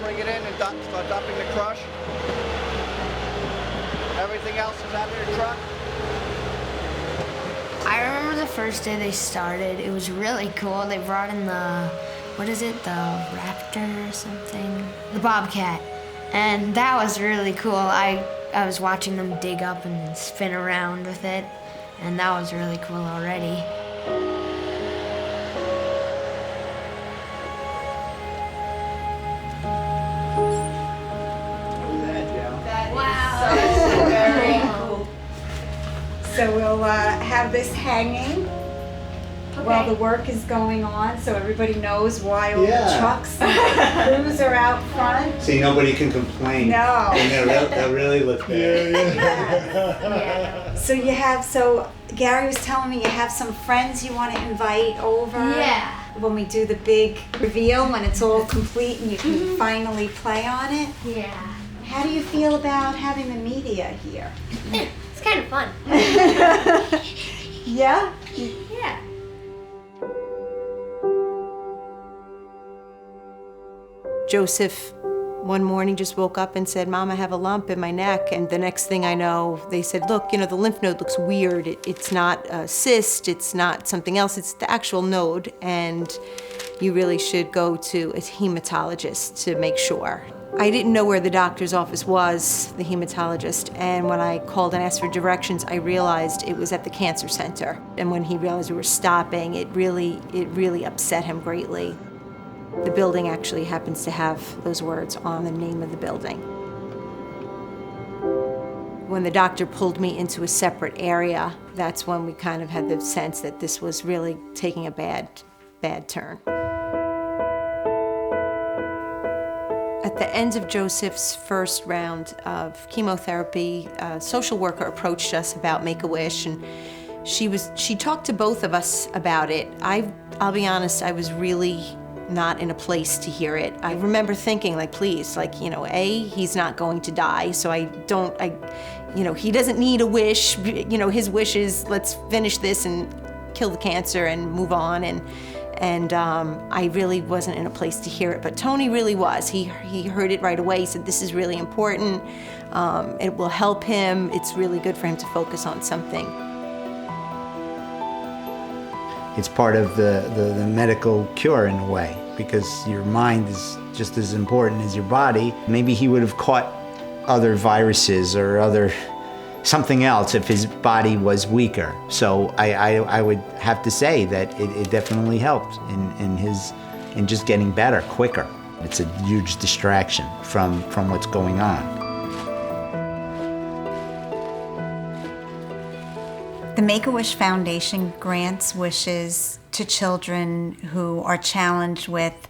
bring it in and start dumping the crush. Everything else is out of the truck. I remember the first day they started. It was really cool. They brought in the, what is it, the Raptor or something? The Bobcat. And that was really cool. I was watching them dig up and spin around with it, and that was really cool already. Wow. Very cool. So we'll have this hanging while the work is going on, so everybody knows why all the trucks and crews are out front. See, nobody can complain. No. And they'll really look bad. Yeah. So Gary was telling me you have some friends you want to invite over. Yeah. When we do the big reveal, when it's all complete and you can finally play on it. Yeah. How do you feel about having the media here? It's kind of fun. Yeah? Yeah. Joseph one morning just woke up and said, "Mom, I have a lump in my neck." And the next thing I know, they said, "Look, the lymph node looks weird. It's not a cyst, it's not something else, it's the actual node, and you really should go to a hematologist to make sure." I didn't know where the doctor's office was, the hematologist, and when I called and asked for directions, I realized it was at the cancer center. And when he realized we were stopping, it really upset him greatly. The building actually happens to have those words on the name of the building. When the doctor pulled me into a separate area, that's when we kind of had the sense that this was really taking a bad turn. At the end of Joseph's first round of chemotherapy, a social worker approached us about Make-A-Wish, and she talked to both of us about it. I'll be honest, I was really not in a place to hear it. I remember thinking, please, he's not going to die, so he doesn't need a wish. His wish is, let's finish this and kill the cancer and move on. And I really wasn't in a place to hear it, but Tony really was. He heard it right away. He said, "This is really important. It will help him. It's really good for him to focus on something." It's part of the medical cure in a way, because your mind is just as important as your body. Maybe he would have caught other viruses or something else if his body was weaker. So I would have to say that it definitely helped in just getting better quicker. It's a huge distraction from what's going on. The Make-A-Wish Foundation grants wishes to children who are challenged with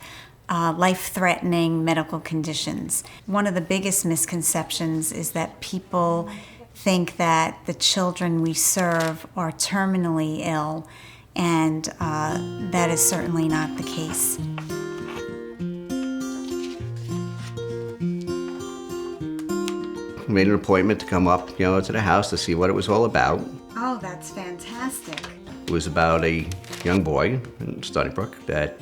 life-threatening medical conditions. One of the biggest misconceptions is that people think that the children we serve are terminally ill, and that is certainly not the case. Made an appointment to come up, to the house to see what it was all about. Oh, that's fantastic. It was about a young boy in Stony Brook that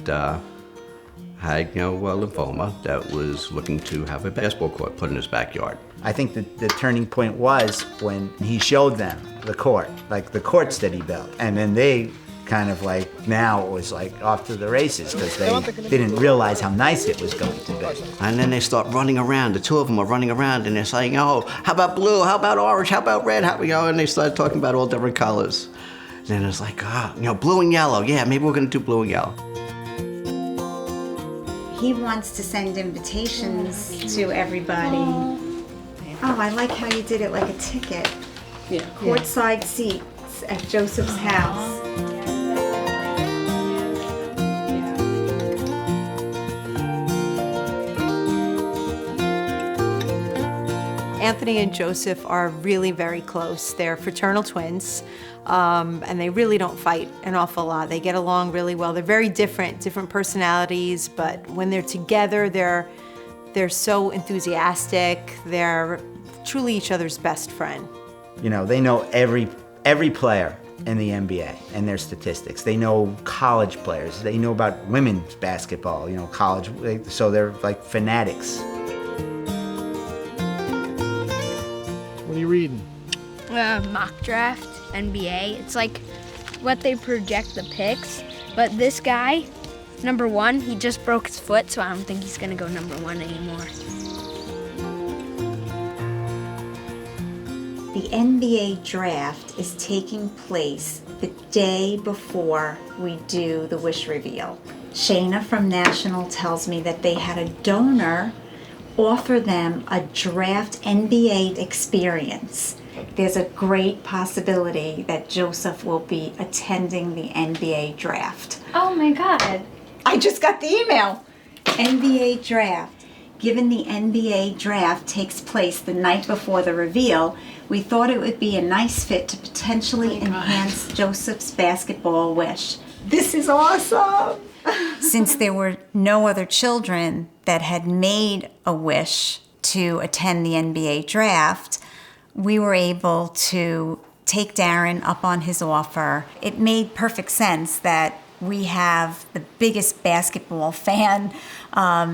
had, lymphoma, that was looking to have a basketball court put in his backyard. I think that the turning point was when he showed them the court, the courts that he built. And then they kind of now it was off to the races, because they didn't realize how nice it was going to be. And then they start running around. The two of them are running around and they're saying, "Oh, how about blue? How about orange? How about red?" And they start talking about all different colors. And it's blue and yellow. Yeah, maybe we're gonna do blue and yellow. He wants to send invitations to everybody. Oh, I like how you did it like a ticket. Yeah. Courtside seats at Joseph's house. Anthony and Joseph are really very close. They're fraternal twins, and they really don't fight an awful lot. They get along really well. They're very different personalities, but when they're together, they're so enthusiastic. They're truly each other's best friend. They know every player in the NBA and their statistics. They know college players. They know about women's basketball, college. So they're like fanatics. What are you reading? Mock draft, NBA. It's like what they project the picks. But this guy, number 1, he just broke his foot, so I don't think he's gonna go number 1 anymore. The NBA draft is taking place the day before we do the wish reveal. Shayna from National tells me that they had a donor offer them a draft NBA experience. There's a great possibility that Joseph will be attending the NBA draft. Oh my God. I just got the email. NBA draft. Given the NBA draft takes place the night before the reveal, we thought it would be a nice fit to potentially enhance Joseph's basketball wish. This is awesome! Since there were no other children that had made a wish to attend the NBA draft, we were able to take Darren up on his offer. It made perfect sense that we have the biggest basketball fan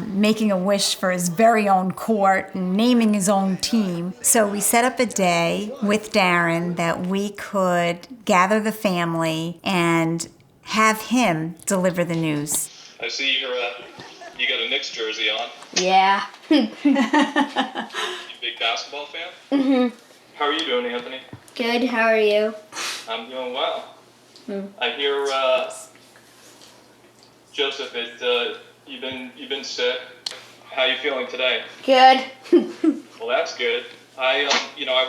making a wish for his very own court and naming his own team. So we set up a day with Darren that we could gather the family and have him deliver the news. I see you got a Knicks jersey on. Yeah. You big basketball fan? Mhm. How are you doing, Anthony? Good. How are you? I'm doing well. I hear Joseph, you've been sick. How are you feeling today? Good. Well, that's good. I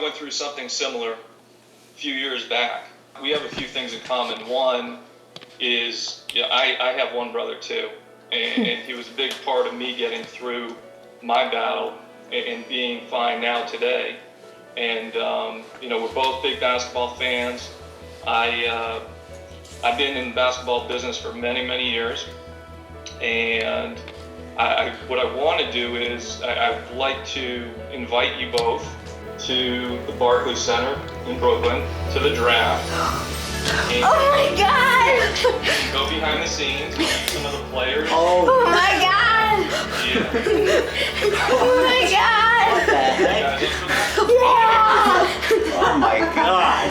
went through something similar a few years back. We have a few things in common. One is, I have one brother too, and he was a big part of me getting through my battle and being fine now today. And we're both big basketball fans. I've been in the basketball business for many, many years, and what I want to do is I'd like to invite you both to the Barclays Center in Brooklyn to the draft. And Oh my God! go behind the scenes, meet some of the players. Oh my God! Yeah. Oh my God! You guys in for that? Yeah! Oh my God!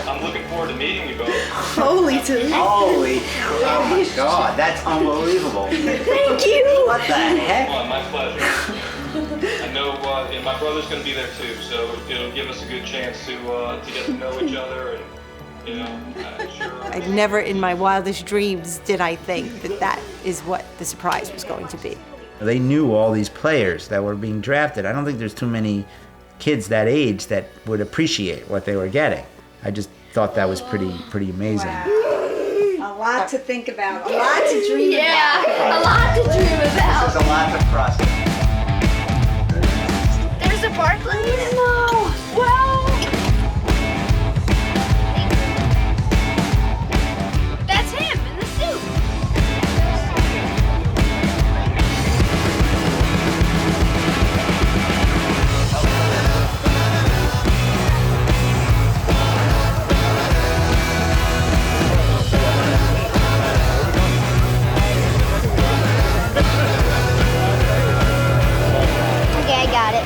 I'm looking forward to meeting you both. Holy, oh my God, that's unbelievable. Thank you! What the heck? Well, my pleasure. I know and my brother's going to be there too, so it'll give us a good chance to get to know each other, and I'm sure. I never in my wildest dreams did I think that is what the surprise was going to be. They knew all these players that were being drafted. I don't think there's too many kids that age that would appreciate what they were getting. I just thought that was pretty amazing. A lot to think about, a lot to dream about. Yeah, a lot to dream about. There's a lot to process. There's a Barclays? No. Well. That's him in the suit. Okay, I got it.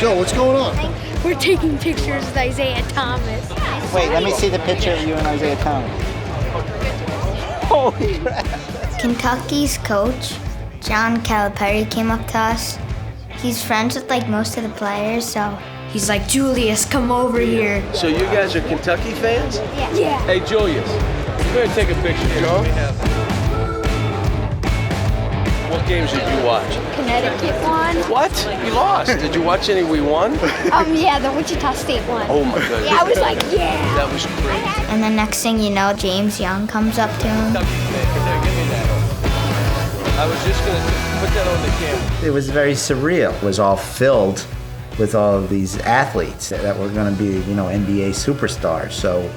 Joe, what's going on? We're taking pictures with Isaiah Thomas. Wait, let me see the picture of you and Isaiah Thomas. Holy crap. Kentucky's coach, John Calipari, came up to us. He's friends with most of the players, so He's like, Julius, come over here. So you guys are Kentucky fans? Yeah. Hey, Julius, you better take a picture, Joe. What games did you watch? Connecticut won. What? We lost. Did you watch any we won? Yeah, the Wichita State one. Oh my God. Yeah, I was like, yeah. That was great. and the next thing you know, James Young comes up to him. Kentucky fan. Here, give me that. I was just going to put that on the camera. It was very surreal. It was all filled with all of these athletes that were going to be, NBA superstars. So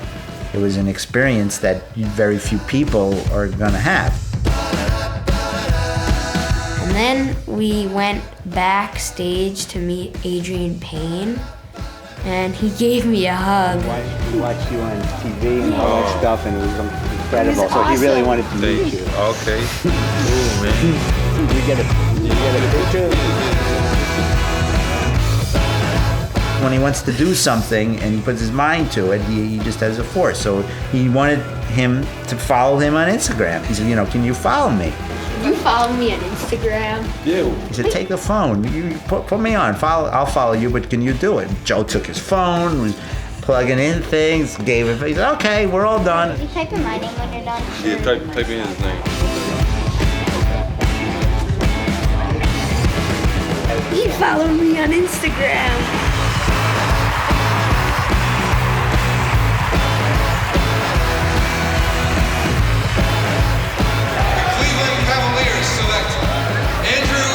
it was an experience that very few people are going to have. And then we went backstage to meet Adrian Payne. and he gave me a hug. He watched you on TV and all that stuff, and it was incredible. It was so he really awesome. wanted to meet you. Okay. Cool, man. You get a picture? When he wants to do something and he puts his mind to it, he just has a force. So he wanted him to follow him on Instagram. He said, can you follow me? You follow me on Instagram? Yeah. He said, take the phone. You put me on. I'll follow you, but can you do it? Joe took his phone, was plugging in things, gave it. He said, okay, we're all done. Did you type in my name when you're done? Yeah, type in his name. You follow me on Instagram. Cleveland Cavaliers select Andrew.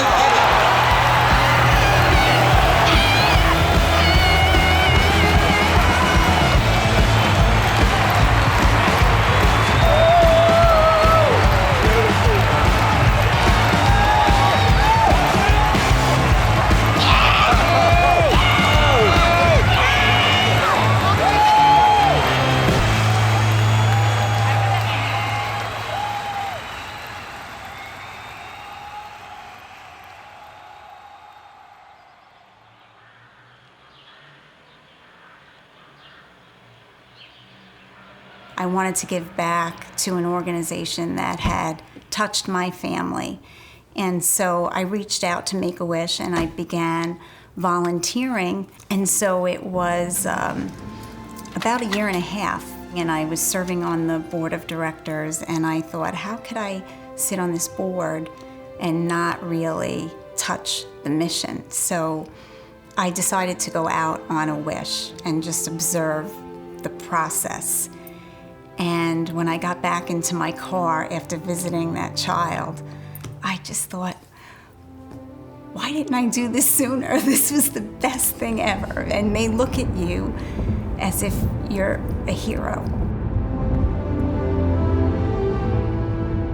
I wanted to give back to an organization that had touched my family. And so I reached out to Make-A-Wish and I began volunteering. And so it was about a year and a half. And I was serving on the board of directors, and I thought, how could I sit on this board and not really touch the mission? So I decided to go out on a wish and just observe the process. And when I got back into my car after visiting that child, I just thought, why didn't I do this sooner? This was the best thing ever. And they look at you as if you're a hero.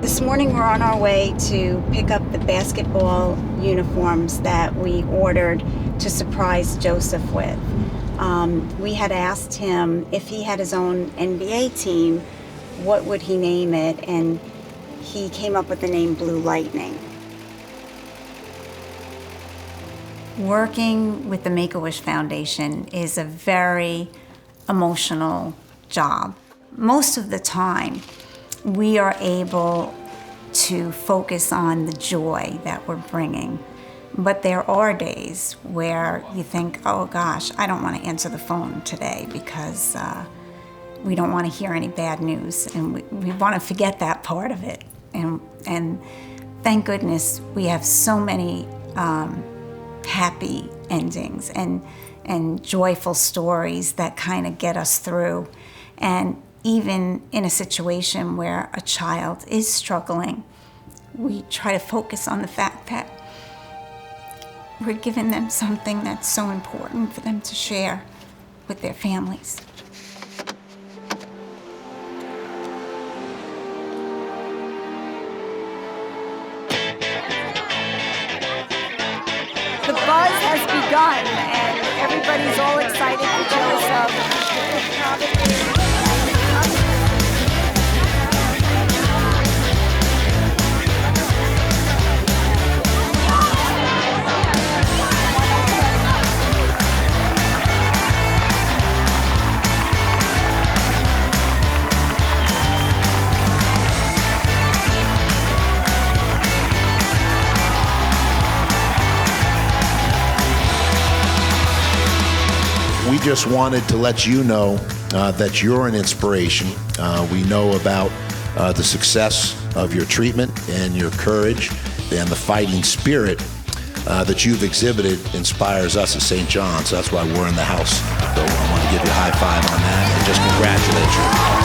This morning we're on our way to pick up the basketball uniforms that we ordered to surprise Joseph with. We had asked him if he had his own NBA team, what would he name it? And he came up with the name Blue Lightning. Working with the Make-A-Wish Foundation is a very emotional job. Most of the time, we are able to focus on the joy that we're bringing. But there are days where you think, oh gosh, I don't want to answer the phone today because we don't want to hear any bad news, and we want to forget that part of it. And thank goodness we have so many happy endings and joyful stories that kind of get us through. And even in a situation where a child is struggling, we try to focus on the fact that we're giving them something that's so important for them to share with their families. The buzz has begun, and everybody's all excited for Joseph. We just wanted to let you know that you're an inspiration. We know about the success of your treatment and your courage, and the fighting spirit that you've exhibited inspires us at St. John's. So that's why we're in the house. So I want to give you a high five on that and just congratulate you.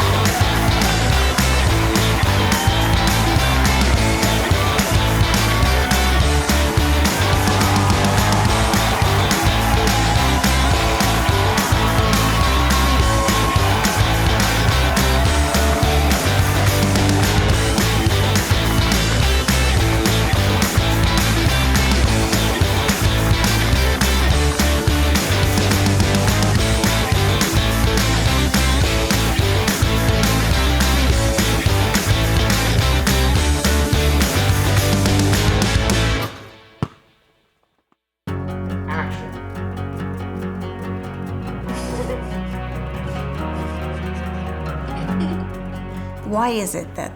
why is it that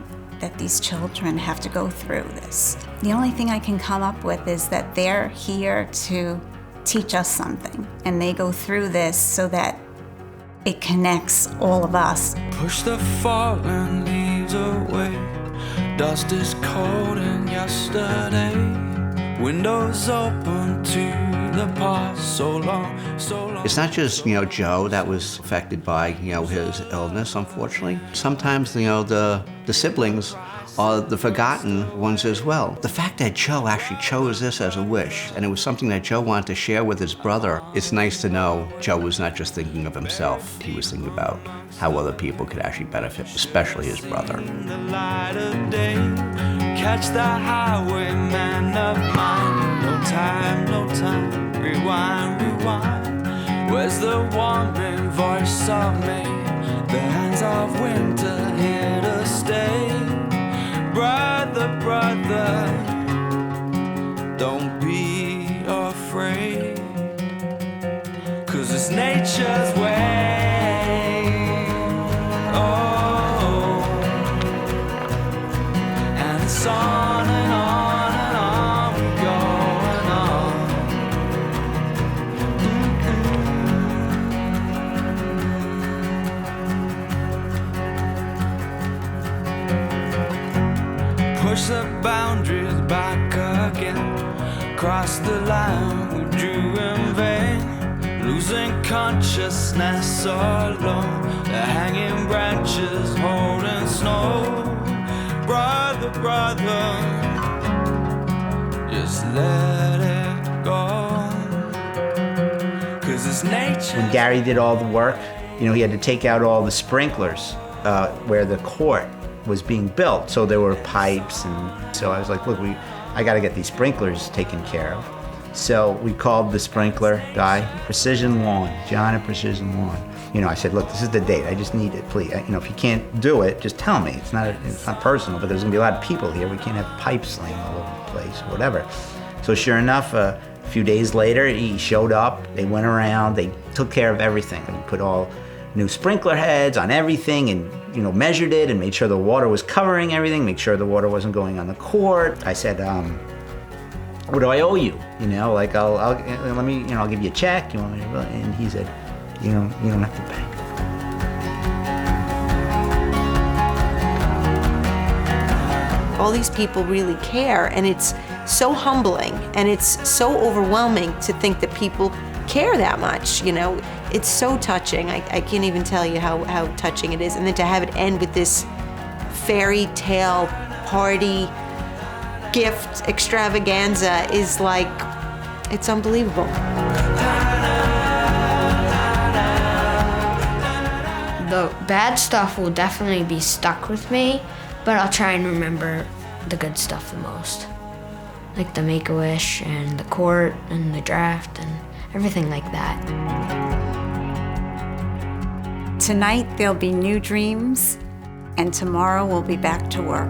these children have to go through this? The only thing I can come up with is that they're here to teach us something, and they go through this so that it connects all of us. Push the fallen leaves away. Dust is cold and yesterday. Windows open to the past. So long, so long. It's not just, Joe that was affected by, his illness, unfortunately. Sometimes, the siblings are the forgotten ones as well. The fact that Joe actually chose this as a wish, and it was something that Joe wanted to share with his brother, it's nice to know Joe was not just thinking of himself. He was thinking about how other people could actually benefit, especially his brother. The light of day, catch the highwayman of mine. No time, rewind, rewind. Where's the warming voice of me? The hands of winter here to stay. Brother, brother, don't be afraid, 'cause it's nature's way. Oh, and it's on and on and on we go and on. Push the boundaries back again. Cross the line we drew in vain. Losing consciousness alone. The hanging branches holding snow. Brother, brother, just let it go. 'Cause it's nature. When Gary did all the work, he had to take out all the sprinklers where the court was being built. So there were pipes, and so I was like, look, I got to get these sprinklers taken care of. So we called the sprinkler guy, Precision Lawn, John at Precision Lawn. I said, look, this is the date. I just need it, please. If you can't do it, just tell me. It's not personal, but there's gonna be a lot of people here. We can't have pipes laying all over the place, or whatever. So sure enough, a few days later, he showed up. They went around. They took care of everything. We put all new sprinkler heads on everything, and measured it and made sure the water was covering everything, make sure the water wasn't going on the court. I said, what do I owe you? I'll give you a check. You want me to? And he said, you don't have to pay. All these people really care, and it's so humbling, and it's so overwhelming to think that people care that much, It's so touching. I can't even tell you how touching it is. And then to have it end with this fairy tale party gift extravaganza is like, it's unbelievable. The bad stuff will definitely be stuck with me, but I'll try and remember the good stuff the most. Like the Make-A-Wish and the court and the draft and everything like that. Tonight there'll be new dreams, and tomorrow we'll be back to work.